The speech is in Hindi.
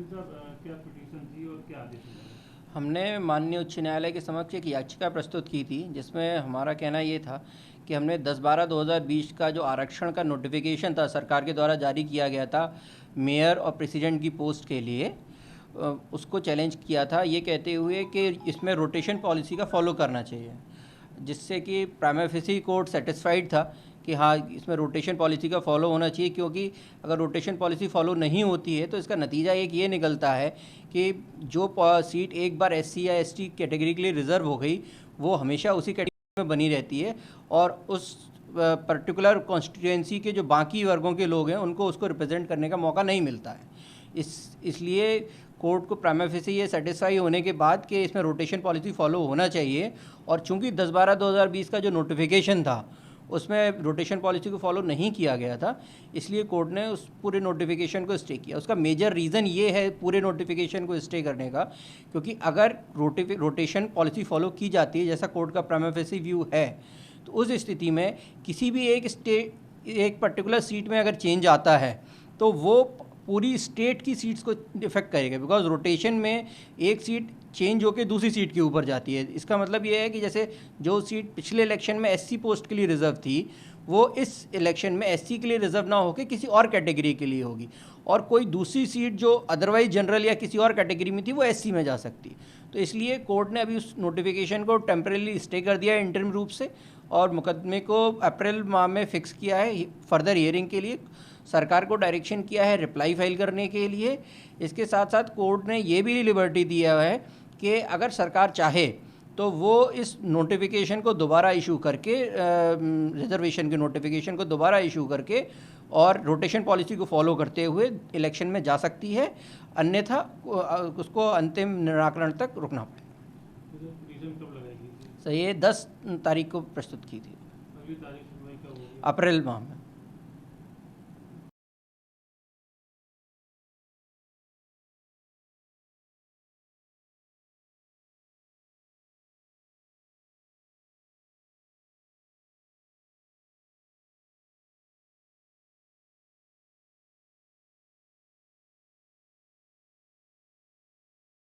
वकील साहब, क्या पिटीशन थी और क्या आदेश मिला? हमने माननीय उच्च न्यायालय के समक्ष एक याचिका प्रस्तुत की थी, जिसमें हमारा कहना ये था कि हमने 10/12/2020 का जो आरक्षण का नोटिफिकेशन था सरकार के द्वारा जारी किया गया था मेयर और प्रेसिडेंट की पोस्ट के लिए, उसको चैलेंज किया था, ये कहते हुए कि इसमें रोटेशन पॉलिसी का फॉलो करना चाहिए, जिससे कि प्राइमा फेसी कोर्ट सेटिस्फाइड था कि हाँ, इसमें रोटेशन पॉलिसी का फॉलो होना चाहिए। क्योंकि अगर रोटेशन पॉलिसी फॉलो नहीं होती है तो इसका नतीजा एक ये निकलता है कि जो सीट एक बार एससी या एसटी कैटेगरी के लिए रिज़र्व हो गई, वो हमेशा उसी कैटेगरी में बनी रहती है और उस पर्टिकुलर कॉन्स्टिट्यूएंसी के जो बाकी वर्गों के लोग हैं उनको उसको रिप्रेजेंट करने का मौका नहीं मिलता है। इसलिए कोर्ट को प्राइमा फेसी ये सेटिस्फाई होने के बाद कि इसमें रोटेशन पॉलिसी फॉलो होना चाहिए, और चूंकि 10/12/2020 का जो नोटिफिकेशन था उसमें रोटेशन पॉलिसी को फॉलो नहीं किया गया था, इसलिए कोर्ट ने उस पूरे नोटिफिकेशन को स्टे किया। उसका मेजर रीज़न ये है पूरे नोटिफिकेशन को स्टे करने का, क्योंकि अगर रोटेशन पॉलिसी फॉलो की जाती है जैसा कोर्ट का प्राइमा फेसी व्यू है, तो उस स्थिति में किसी भी एक पर्टिकुलर सीट में अगर चेंज आता है तो वो पूरी स्टेट की सीट्स को इफेक्ट करेगा, बिकॉज रोटेशन में एक सीट चेंज होकर दूसरी सीट के ऊपर जाती है। इसका मतलब ये है कि जैसे जो सीट पिछले इलेक्शन में एससी पोस्ट के लिए रिजर्व थी, वो इस इलेक्शन में एससी के लिए रिजर्व ना होकर किसी और कैटेगरी के लिए होगी, और कोई दूसरी सीट जो अदरवाइज जनरल या किसी और कैटेगरी में थी वो एससी में जा सकती। तो इसलिए कोर्ट ने अभी उस नोटिफिकेशन को टेम्परेली स्टे कर दिया है इंटरिम रूप से, और मुकदमे को अप्रैल माह में फिक्स किया है फर्दर हियरिंग के लिए। सरकार को डायरेक्शन किया है रिप्लाई फाइल करने के लिए। इसके साथ साथ कोर्ट ने ये भी लिबर्टी दिया है कि अगर सरकार चाहे तो वो इस नोटिफिकेशन को दोबारा इशू करके, रिजर्वेशन के नोटिफिकेशन को दोबारा इशू करके और रोटेशन पॉलिसी को फॉलो करते हुए इलेक्शन में जा सकती है, अन्यथा उसको अंतिम निराकरण तक रुकना पड़ेगा। तो पिटीशन कब लगाई गई थी? सही है, 10 तारीख को प्रस्तुत की थी, अगली तारीख सुनवाई कब होगी? अप्रैल माह में।